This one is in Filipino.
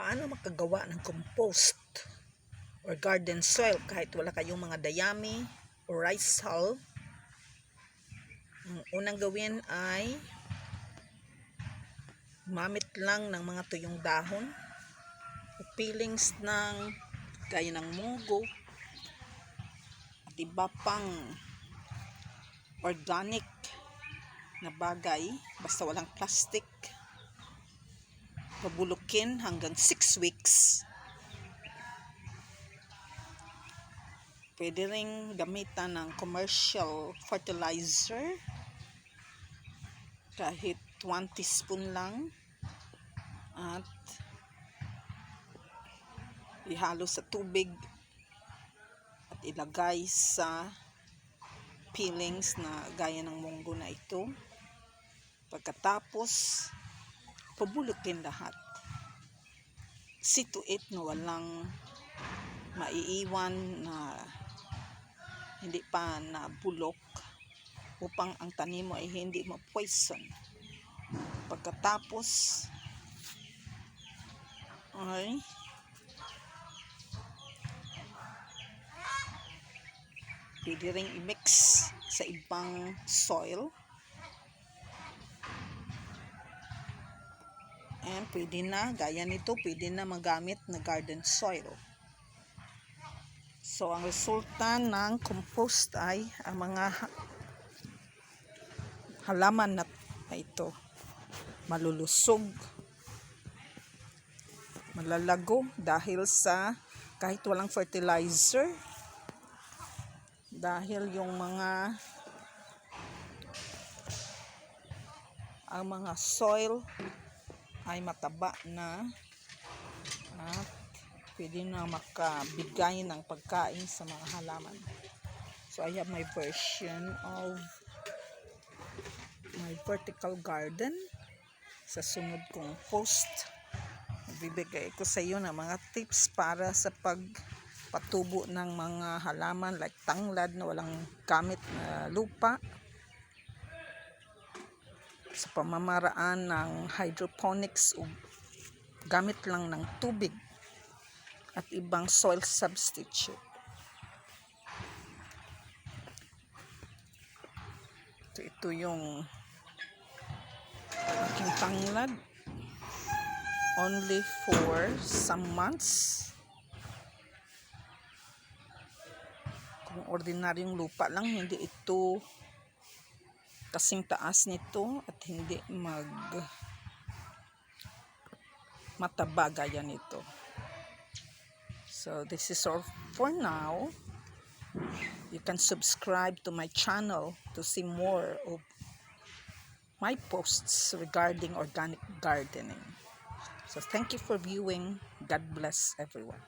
Paano makagawa ng compost or garden soil kahit wala kayong mga dayami o rice hull? Ang unang gawin ay mamit lang ng mga tuyong dahon o peelings ng gaya ng munggo at iba pang organic na bagay, basta walang plastic. Pabulukin hanggang 6 weeks. Pwede ring gamitan ng commercial fertilizer, kahit 1 teaspoon lang, at ihalo sa tubig at ilagay sa peelings na gaya ng munggo na ito. Pagkatapos pabulukin lahat. See to it na walang maiiwan na hindi pa na bulok upang ang tanim mo ay hindi ma-poison. Pagkatapos ay pwede rin i-mix sa ibang soil. And pwede na, gaya nito, pwede na magamit na garden soil. So, ang resulta ng compost ay ang mga halaman na ito malulusog, malalago dahil sa kahit walang fertilizer, dahil yung ang mga soil ay mataba na at pwede na makabigay ng pagkain sa mga halaman. So I have my version of my vertical garden. Sa sunod kong post, bibigay ko sa iyo ng mga tips para sa pagpatubo ng mga halaman like tanglad na walang gamit na lupa, sa pamamaraan ng hydroponics o gamit lang ng tubig at ibang soil substitute. Ito yung aking tanglad, only for some months. Kung ordinaryong lupa lang, hindi ito kasing taas nito at hindi mataba gaya nito. So this is all for now. You can subscribe to my channel to see more of my posts regarding organic gardening. So thank you for viewing. God bless everyone.